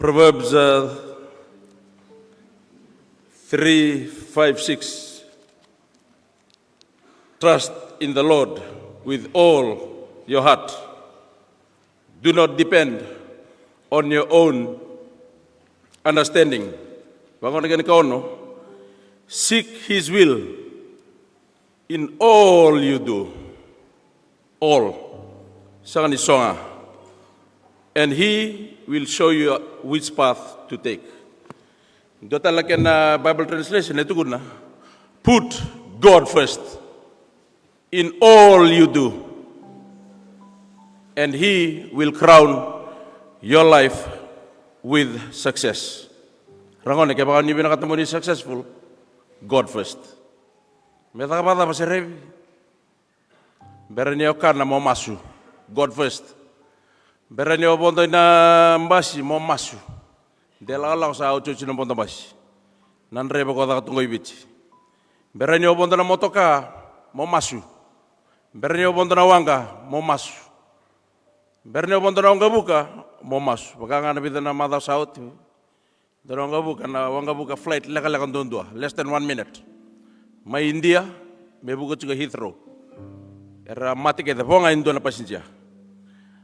Proverbs 3:5-6. Trust in the Lord with all your heart. Do not depend on your own understanding. Seek His will in all you do. All. And He will show you which path to take. Bible translation itu guna. Put God first in all you do, and He will crown your life with success. Rangon ke baka ni binakatamo ni successful, God first. Meta ka bata paserevi. Berani okan na mo masu, God first. Berani obondo na mbasi mo masu. Dela lang sa ucuci na ponto mbasi. Nanre ba ko ta tungoy bici. Berani obondo na motoka mo masu. Berani obondo na wanga mo masu. Berani obondo na wanga buka mo masu. Baka nga nabita na mata saut. Dara wanga buka flight leka dondua, less than 1 minute. May India, may buka juga Heathrow. Era mati kita ponga indo na passenger.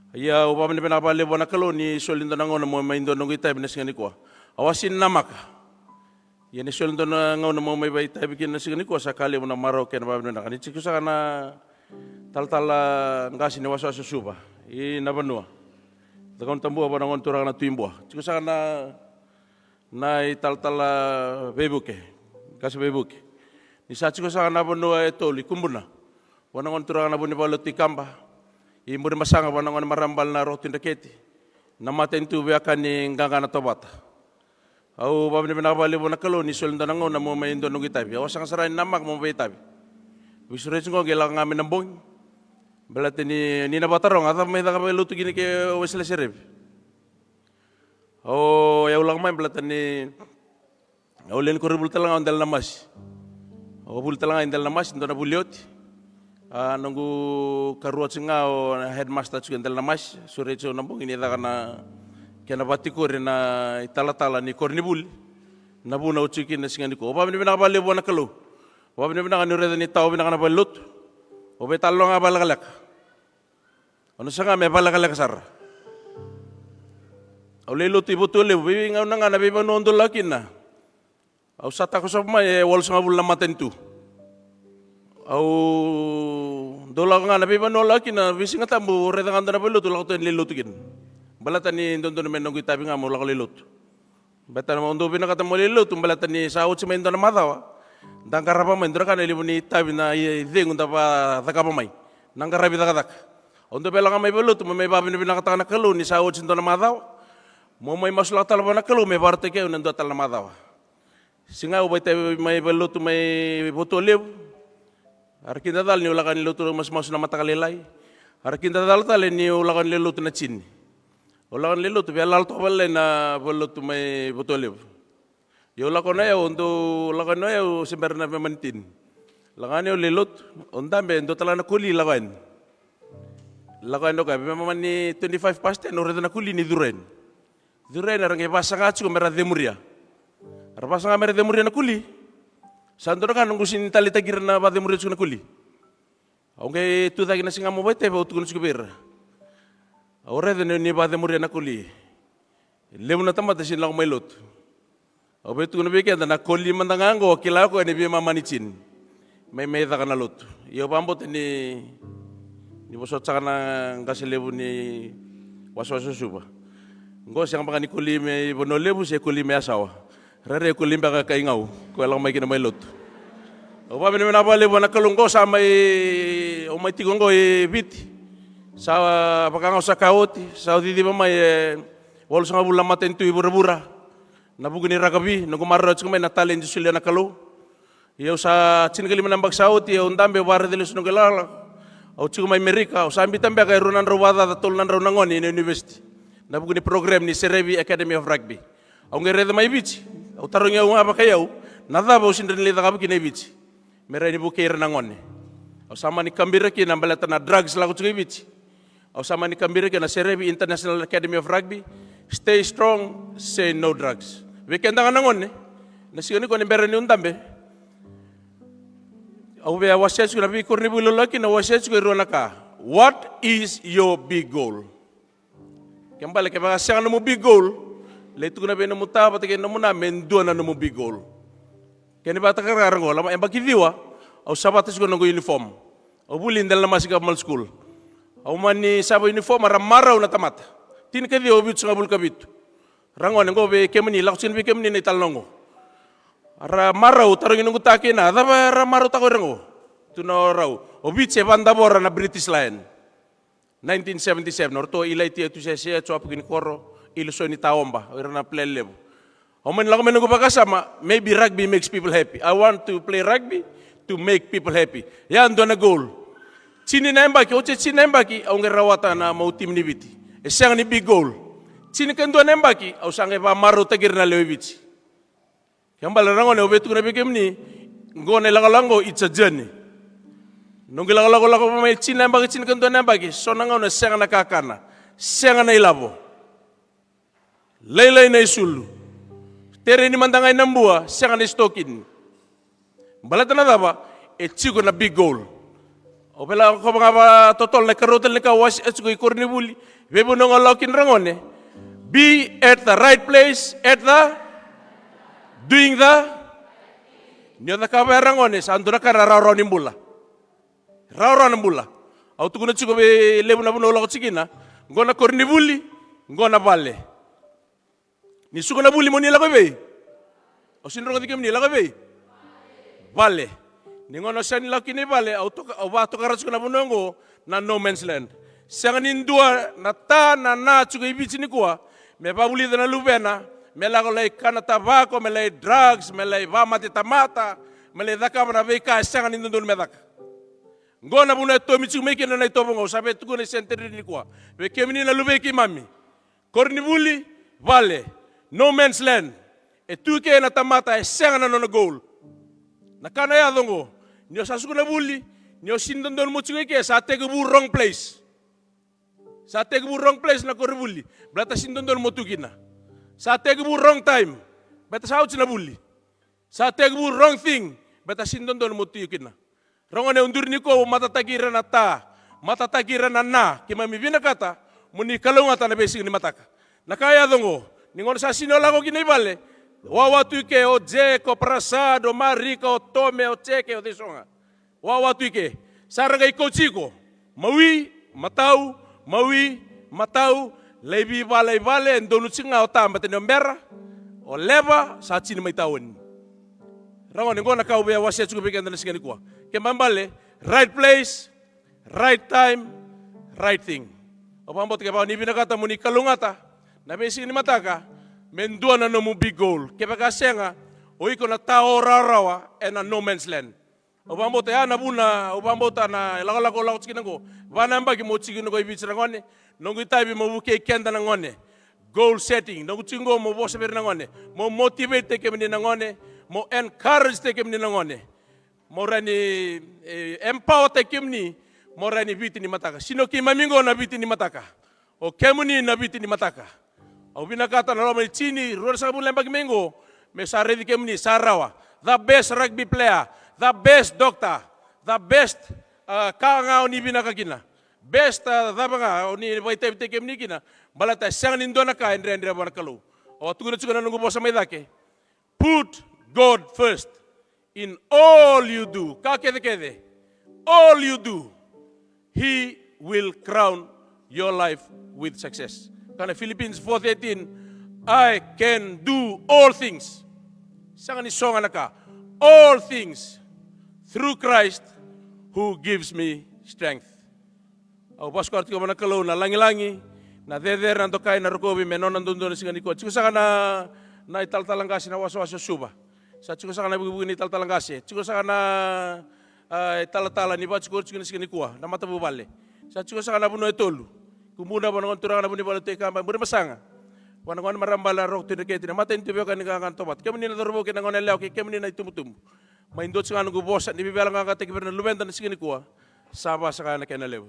Iya upama ni pinapali bona kalo ni solindo nangono mo may indo nung itay binasingani ko. Awasin namak. Yan ni solindo nangono mo may itay binasingani ko sakali mo na Maroc na babino na kanit ko sa kana tal ngasi ni wasa susuba. I nabanua. Dagon tambua ba nangon turang na tuimbo. Ko sa kana na tal bebuke. Kasi bebuke. Ni sa ko sa kana banua etoli kumbuna. Wanangon turang na buni baloti kamba. Imuri masanga wanangon marambal na rotin deketi. Namaten tu beakan ni nganga na tobata. Au babni binabali bona kalo ni solda nangon na mo may indo nung itabi. Awasang sarain namak mo may itabi. Wisure ngo gelang ngamin nambong. Belate ni nabatarong ata may takabay luto gini ke wesle sereb. Au ya ulang may belate ni aulen ko rebul talang andal namas. Au bul talang andal namas ndo na buliot. Nunggu karuat singao headmaster juga entel namas sore itu nambung ini tak karena kena batikur na itala ni kornibul nabu na ucikin na singan ko opa bina bali bona kalu opa bina kan nure ni tau bina kana balut opa talong abalagalak ano sanga me balagalak sar awle lut ibutul bibi ngau nanga na bibi nondol lakin na au sata ko sa mai wal sanga bul lamaten tu au dola nga nabi manola kina bising tambu retang anda na belut ulah tu lilut kin balatan ni dondo na menunggu tabi nga mo ulah lilut batan mo undo bina kata mo lilut balatan ni saut si mendo na matawa dangkara pa mendo kan libu ni tabi na ideng unda pa takapa mai nangkara bi takatak undo bela nga may belut mo may babi na bina kata na kalu ni saut si na matawa mo may masula tal pa na kalu may parte kayo nando tal na matawa singa ubay tabi may belut may botolib. Arkin dadal ni ulakan niluto mas na matakalilay. Arkin dadal tali ni ulakan niluto na chin. Ulakan niluto biar lalto balay na baluto may botolib. Yung ulakon na yun, ulakan na yun, simber na pamantin. Lakan yun niluto, undambe, ndo tala na kuli lakan. Lakan yun ka, bimaman ni 25 past 10, orada na kuli ni Duren. Duren, arang ipasa nga tsuk, merah demuria. Arapasa nga merah demuria na kuli. Sandora kan nunggu sini tali tagir na bade murid suna kuli. Aunque tu tagi na singa mo bete ba utukun sukubir. Ore de ni bade murid na kuli. Lewu na tamata sin lang mailot. Abe tu na beke na kuli mandangango kila ko ni bi mamanichin. May ta kana lot. Iyo pambot ni bosot sa kana ngase lewu ni waswaso suba. Ngo siyang baka ni kuli may bonolebu se kuli may asawa. Rere ko limba ka kaingaw ko lang may kinamailot. O pa binimena bali bona kalunggo sa may o may tigonggo biti. Sa pakangaw sa kaoti sa di ba may wal sa bulan maten tu ibura-bura. Nabugo ni ragabi no gumarro sa may natalen di sila na kalu. Iyo sa chingali man bag saoti o ndambe war delos no galala. O tsugo may Amerika o sa ambitambe kay runan rawada tul nan raw nangon ni university. Nabugo ni program ni Serevi Academy of Rugby. Ang ngereda may bici. O tarong yaw nga ba kayaw, nadaba o sinrinlita ka ba kinabitsi. Meron ni bukir nangon. O sama ni Kambira ki nambalata na drugs lang ko tsugi bitsi. O sama ni Kambira ki na Serevi International Academy of Rugby, stay strong, say no drugs. Weekend nga nangon nasi ko ni berani untambe. Au be waset ko nabi kurni bulo laki na waset ko ronaka. What is your big goal? Kembali ke baka siang mo big goal. Letu ko na be no muta pati ke no muna mendo na no big goal. Kani bata karang ko lama embaki diwa au sabatis ko nango uniform. Au bulin dal na masika mal school. Au mani sabo uniform maraw na tamat. Tin ka diwa bit sa bul kabit. Rangon ngo be kemni laksin be kemni ni talnongo. Ara marau tarong inung taki na, tapi ara marau tako rengo. Tuno rau. Obit se banda bora na British Lion. 1977. Orto ilai tia tu sese tu apa kini koro iluso ni taomba. Ora na play level. Omen lagu menunggu pakasama. Maybe rugby makes people happy. I want to play rugby to make people happy. Ya ando na goal. Chini na embaki, oche chini na embaki, au ngerawata na mau tim ni biti. Esiang ni big goal. Chini kendo na embaki, au sange pa maru tagir na lewibiti. Yang balarang ne obetu na bikem ni ngone langalango it's a journey. Nungi langalango pa may chin na bagi chin kanto na bagi so nangaw senga na kakana senga na ilabo. Laylay na isulu. Tere ni mandangay nambua senga na stokin. Balata na daba chigo na big goal. Opela ko mga ba totol na karotel na kawas at ko ikorni buli. Bebo nung alawkin rangone. Be at the right place at the doing the niya na kaberang ones ando na kararaw nimbula raw nimbula au tukuna chiko be lebu na buno ko chikina ngona korni buli ngona bale ni suko na buli mo nila ko be au sinro ko dikem nila ko be bale ni ngona san nila kini bale au to au ba to karas ko na buno na no man's land sanganin dua na ta na chiko ibichi ni kwa me babuli na lubena melago lay kana tabako, melay drugs, melay vamati tamata, melay daka na veka sangan indon medak. Ngona buna to michu meki na ito bongo sabe tuko ni center ni kwa. We kemini na lubeki mami. Kornibuli vale no man's land. E tuke na tamata e sangan na goal. Nakana ya dongo. Nyo sasuko na buli, nyo sindon don muchu ke sa take wrong place. Sa take wrong place na kornibuli. Blata sindon don motukina. Sa tegbu wrong time, beta sauch na buli. Sa tegbu wrong thing, beta sindon don mutiyukin na. Rongone undur ni ko matatagiran na ta, matatagiran na, kima mibina kata, muni kalungata na besing ni mataka. Nakaya dongo, ningon sa sinola ko kinibale, wawatuike o je ko prasado, marika o tome o cheke o tisonga. Wawatuike, sarangay ko chiko, mawi, matau, Lebi vale ndonu singa o tamba tene mbera o leva sa chini mai tawon. Rangon ngona ka ube wase chuko biganda na singani kwa. Kembambale right place, right time, right thing. O pambot ke ba ni binakata muni kalungata na besi ni mataka mendua na no mu big goal. Kebaka senga o iko na tao rarawa and a no man's land. O pambot ya na buna o pambot na lagalako lagot kinango. Vanamba ki mo chigino ko ibichira ngone. Nongu tabi mo buke kenda na ngone. Goal setting. Nongu chingo mo bosa ber na ngone. Mo motivate te kemni na ngone. Mo encourage te kemni na ngone. Mo rani empower te kemni. Mo rani biti ni mataka. Sino ki mamingo na biti ni mataka. O kemuni na biti ni mataka. Au binakata na loma chini. Rora sa bulan bagi mengo. Me sa ready kemni sarawa. The best rugby player. The best doctor. The best kangao ni binakakina. Best dabanga ni vai te kem ni kina balata sang nindo na kaendre bar kalu o tu na nungu bosa mai dake put God first in all you do ka kede all you do he will crown your life with success kana Philippines 4:18 I can do all things sang ni songa na ka all things through Christ who gives me strength. Au pas ko artiko mana kalau na langi-langi na deder nanto kai na rokobi menon nanto na singani ko. Chiko saka na ital talangasi na waso suba. Sa chiko saka na bugi ni ital talangasi. Chiko saka na ital ni ba chiko singani ko na mata bubale. Sa chiko saka na buno etolu. Kumuna ba ngon turang na buni balo te kamba buri masanga. Wana ngon marambala rok tine kete na mata intibyo kan kan tobat. Kemni na dorbo kina ngon leo kemni na itumutum. Maindo singano go bosa ni bibela nga ka te kibir na lumenda na singani ko. Saba saka na kenalew.